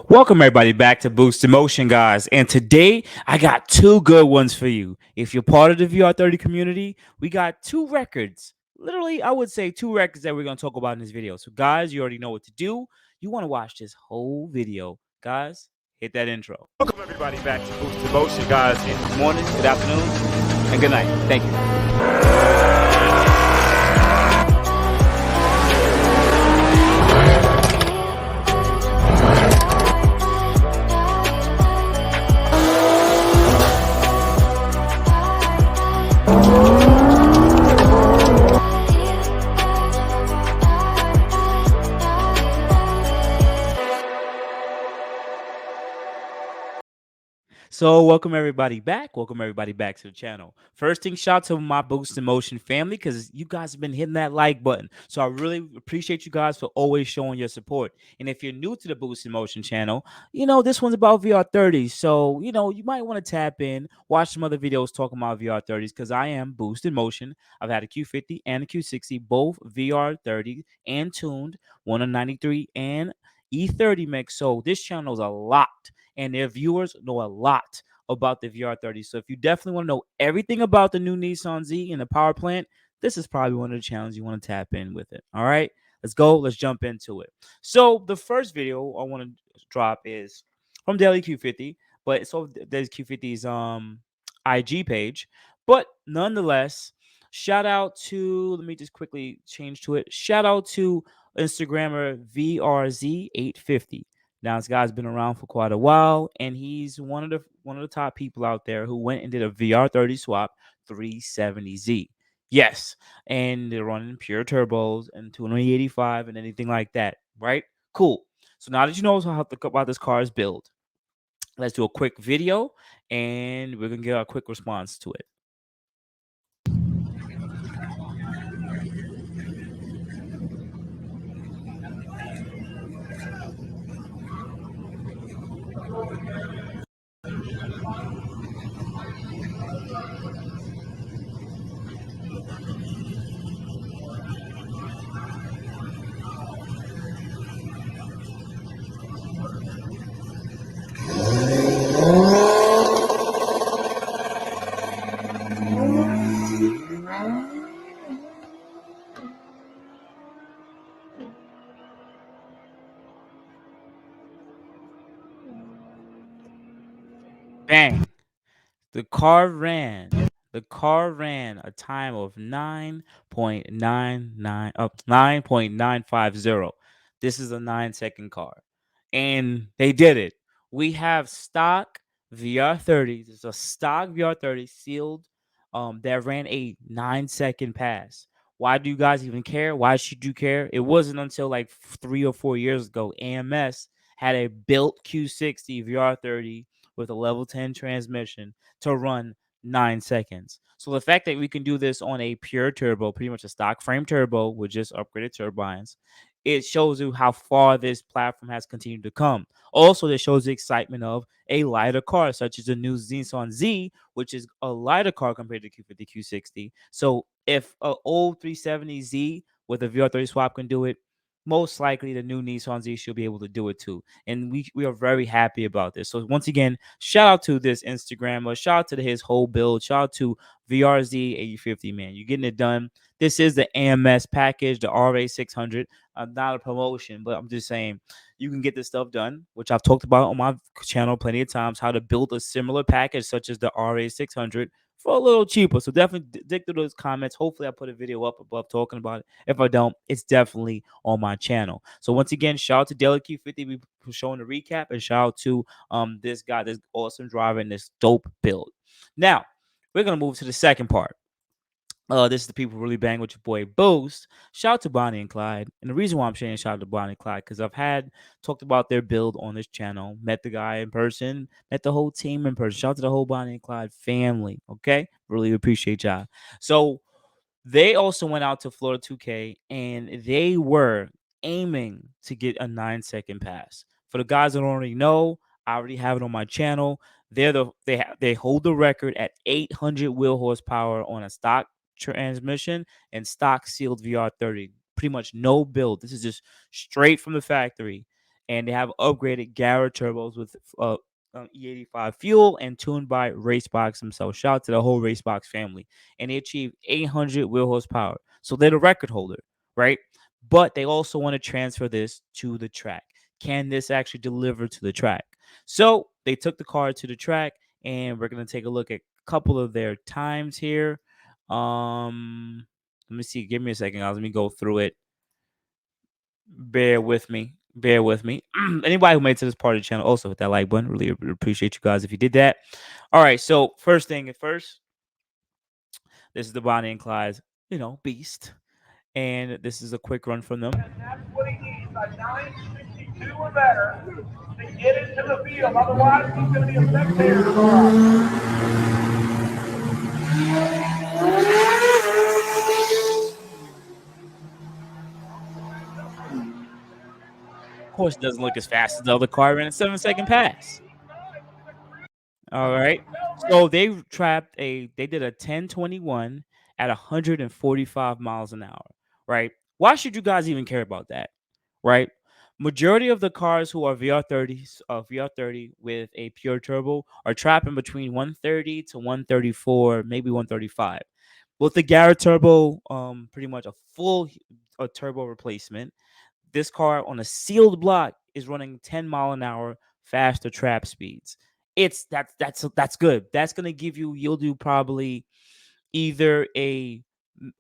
Welcome everybody back to Boost Emotion, guys. And today I got two good ones for you. If you're part of the VR30 community, we got two records. Literally, I would say two records that we're going to talk about in this video. So, guys, you already know what to do. You want to watch this whole video. Guys, hit that intro. Welcome everybody back to Boost Emotion, guys. Good morning, good afternoon, and good night. Thank you. So, welcome everybody back. Welcome everybody back to the channel. First thing, shout out to my Boost Emotion family because you guys have been hitting that like button. So, I really appreciate you guys for always showing your support. And if you're new to the Boost Emotion channel, this one's about VR30. So, you might want to tap in, watch some other videos talking about VR30s because I am Boost Emotion. I've had a Q50 and a Q60, both VR30 and tuned, one on 93 and E30 mix. So, this channel knows a lot and their viewers know a lot about the VR30. So if you definitely want to know everything about the new Nissan Z and the power plant, this is probably one of the channels you want to tap in with it. All right, let's go. Let's jump into it. So the first video I want to drop is from Daily Q50, but so there's Q50's IG page, but nonetheless, shout out to, let me just quickly change to it. Shout out to Instagrammer vr30 now this guy's been around for quite a while, and he's one of the top people out there who went and did a VR30 swap 370Z. Yes, and they're running pure turbos and 285 and anything like that, right? Cool. So now that you know how about this car's build, let's do a quick video, and we're gonna get a quick response to it. Bang. The car ran a time of 9.950. This is a 9-second car. And they did it. We have stock VR30s. It's a stock VR30 sealed that ran a 9-second pass. Why do you guys even care? Why should you care? It wasn't until like 3 or 4 years ago AMS had a built Q60 VR30 with a level 10 transmission to run 9 seconds. So the fact that we can do this on a pure turbo, pretty much a stock frame turbo with just upgraded turbines, it shows you how far this platform has continued to come. Also, this shows the excitement of a lighter car, such as the new Nissan Z, which is a lighter car compared to Q50, Q60. So if an old 370Z with a VR30 swap can do it, most likely the new Nissan Z should be able to do it too. And we are very happy about this. So once again, shout out to this Instagrammer, shout out to his whole build, shout out to VRZ8050, man. You're getting it done. This is the AMS package, the RA600. Not a promotion, but I'm just saying you can get this stuff done, which I've talked about on my channel plenty of times, how to build a similar package such as the RA600 for a little cheaper. So definitely dig through those comments. Hopefully I put a video up above talking about it. If I don't, it's definitely on my channel. So once again, shout out to Deli Q50 for showing the recap, and shout out to this guy, this awesome driver, and this dope build. Now we're gonna move to the second part. This is the people really bang with your boy Boost. Shout out to Bonnie and Clyde. And the reason why I'm saying shout out to Bonnie and Clyde, because I've had talked about their build on this channel, met the guy in person, met the whole team in person. Shout out to the whole Bonnie and Clyde family. Okay. Really appreciate y'all. So they also went out to Florida 2K and they were aiming to get a 9-second pass. For the guys that don't already know, I already have it on my channel. They hold the record at 800 wheel horsepower on a stock transmission and stock sealed VR30. Pretty much no build. This is just straight from the factory. and they have upgraded Garrett turbos with E85 fuel and tuned by Racebox themselves. Shout out to the whole Racebox family. And they achieved 800 wheel horsepower. So they're the record holder, right? But they also want to transfer this to the track. Can this actually deliver to the track? So they took the car to the track, and we're going to take a look at a couple of their times here. Let me see. Give me a second, guys. Let me go through it. Bear with me. Bear with me. Anybody who made it to this part of the channel, also hit that like button. Really appreciate you guys if you did that. All right. So first thing at first, this is the Bonnie and Clyde's, beast, and this is a quick run from them. And that's what he needs, a 962 or better to get into the field. Otherwise, he's going to be a spectator tomorrow. Of course, it doesn't look as fast as the other car ran a 7-second pass. All right. So they did a 1021 at 145 miles an hour, right? Why should you guys even care about that, right? Majority of the cars who are VR30s, VR30 with a pure turbo are trapping between 130 to 134, maybe 135. With the Garrett turbo, pretty much a full turbo replacement, this car on a sealed block is running 10-mile an hour faster trap speeds. That's good. That's gonna give you'll do probably either a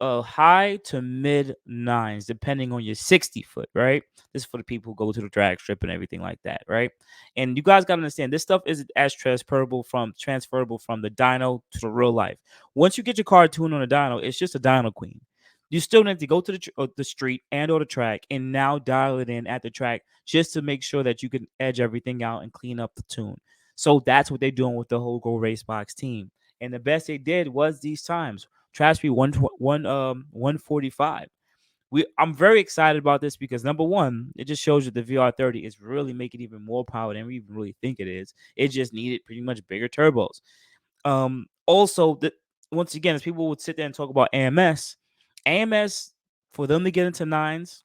high to mid nines, depending on your 60 foot, right? This is for the people who go to the drag strip and everything like that, right? And you guys gotta understand this stuff isn't as transferable from the dyno to the real life. Once you get your car tuned on a dyno, it's just a dyno queen. You still need to go to the street and or the track and now dial it in at the track just to make sure that you can edge everything out and clean up the tune. So that's what they're doing with the whole Go Racebox team. And the best they did was these times. Trap speed 145. I'm very excited about this because number one, it just shows you the VR30 is really making even more power than we even really think it is. It just needed pretty much bigger turbos. Also, once again, as people would sit there and talk about AMS for them to get into 9's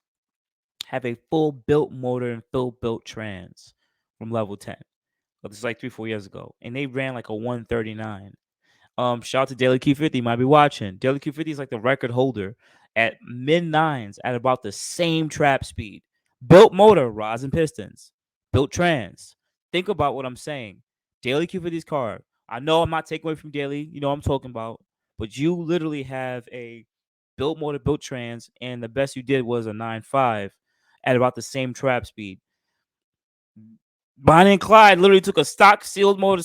have a full built motor and full built trans from level 10. But this is like 3-4 years ago, and they ran like a 139. Shout out to Daily Q50, might be watching. Daily Q50 is like the record holder at mid 9's at about the same trap speed. Built motor, rods and pistons. Built trans. Think about what I'm saying. Daily Q50's car. I know I'm not taking away from Daily, you know what I'm talking about, but you literally have a built motor, built trans, and the best you did was a 9.5 at about the same trap speed. Bonnie and Clyde literally took a stock sealed motor,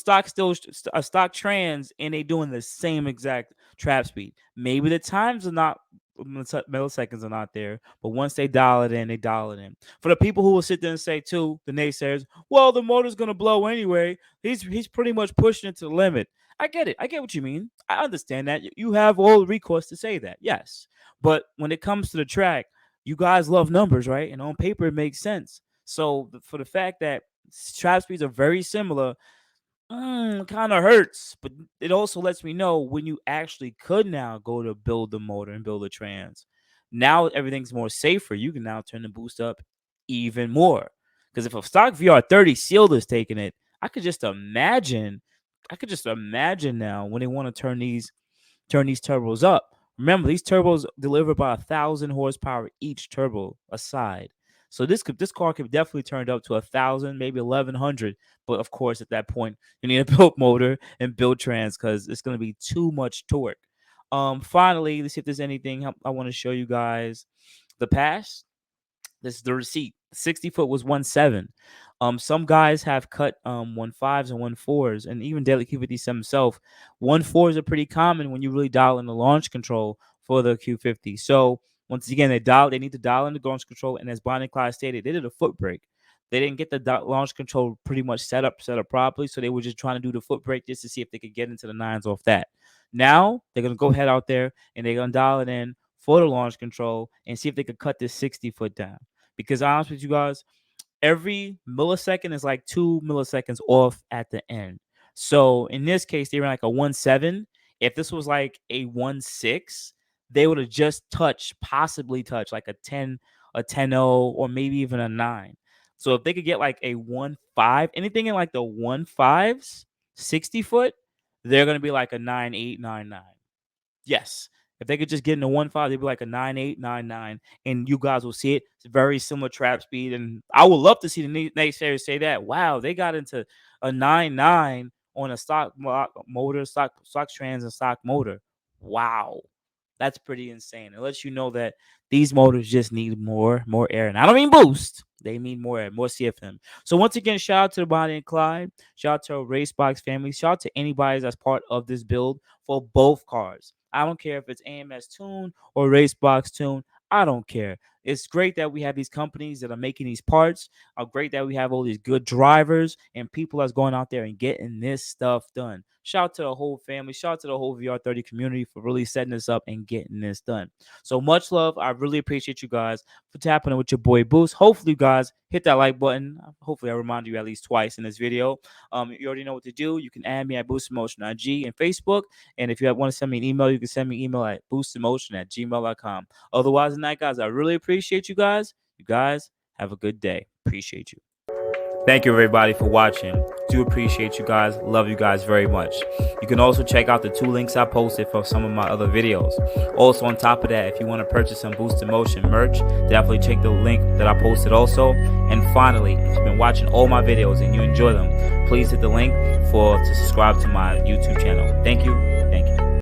a stock trans, and they doing the same exact trap speed. Maybe the times are not milliseconds are not there, but once they dial it in, they dial it in. For the people who will sit there and say too, the naysayers, well, the motor's gonna blow anyway. He's pretty much pushing it to the limit. I get it. I get what you mean. I understand that. You have all the recourse to say that, yes. But when it comes to the track, you guys love numbers, right? And on paper, it makes sense. So for the fact that trap speeds are very similar, kind of hurts. But it also lets me know when you actually could now go to build the motor and build the trans. Now everything's more safer. You can now turn the boost up even more. Because if a stock VR30 sealed is taking it, I could just imagine. I could just imagine now when they want to turn these turbos up. Remember, these turbos deliver about 1,000 horsepower each turbo aside. So this car could definitely turn it up to 1,000, maybe 1,100. But of course, at that point, you need a built motor and built trans because it's going to be too much torque. Finally, let's see if there's anything I want to show you guys. The pass. This is the receipt. 60 foot was 1.7. Some guys have cut 1.5s and 1.4s, and even Daily Q50 himself. 1.4s are pretty common when you really dial in the launch control for the Q50. So once again, they need to dial in the launch control, and as Bonnie and Clyde stated, they did a foot brake. They didn't get the launch control pretty much set up properly, so they were just trying to do the foot brake just to see if they could get into the 9's off that. Now they're gonna go head out there and they're gonna dial it in for the launch control and see if they could cut this 60 foot down. Because honest with you guys, every millisecond is like 2 milliseconds off at the end. So in this case, they ran like a 1.7. If this was like a 1.6, they would have just possibly touched like a 10, a 10.0, or maybe even a 9. So if they could get like a 1.5, anything in like the 1.5s, 60 foot, they're gonna be like a 9.8, 9.9. Yes. If they could just get into 1.5, they'd be like a 9.8, 9.9, and you guys will see it. It's very similar trap speed, and I would love to see the naysayers say that. Wow, they got into a 9.9 on a stock motor, stock trans, and stock motor. Wow, that's pretty insane. It lets you know that these motors just need more air, and I don't mean boost. They need more air, more CFM. So once again, shout out to Bonnie and Clyde. Shout out to our Racebox family. Shout out to anybody that's part of this build for both cars. I don't care if it's AMS Tune or Racebox Tune. I don't care. It's great that we have these companies that are making these parts. Great that we have all these good drivers and people that's going out there and getting this stuff done. Shout out to the whole family. Shout out to the whole VR30 community for really setting this up and getting this done. So much love. I really appreciate you guys for tapping in with your boy Boost. Hopefully, you guys hit that like button. Hopefully, I remind you at least twice in this video. You already know what to do. You can add me at boostinmotion IG and Facebook. And if you want to send me an email, you can send me an email at boostinmotion@gmail.com. Otherwise than that, guys, I really appreciate you guys. You guys have a good day. Appreciate you. Thank you, everybody, for watching. Do appreciate you guys. Love you guys very much. You can also check out the 2 links I posted for some of my other videos. Also, on top of that, if you want to purchase some Boost in Motion merch, definitely check the link that I posted also. And finally, if you've been watching all my videos and you enjoy them, please hit the link to subscribe to my YouTube channel. Thank you.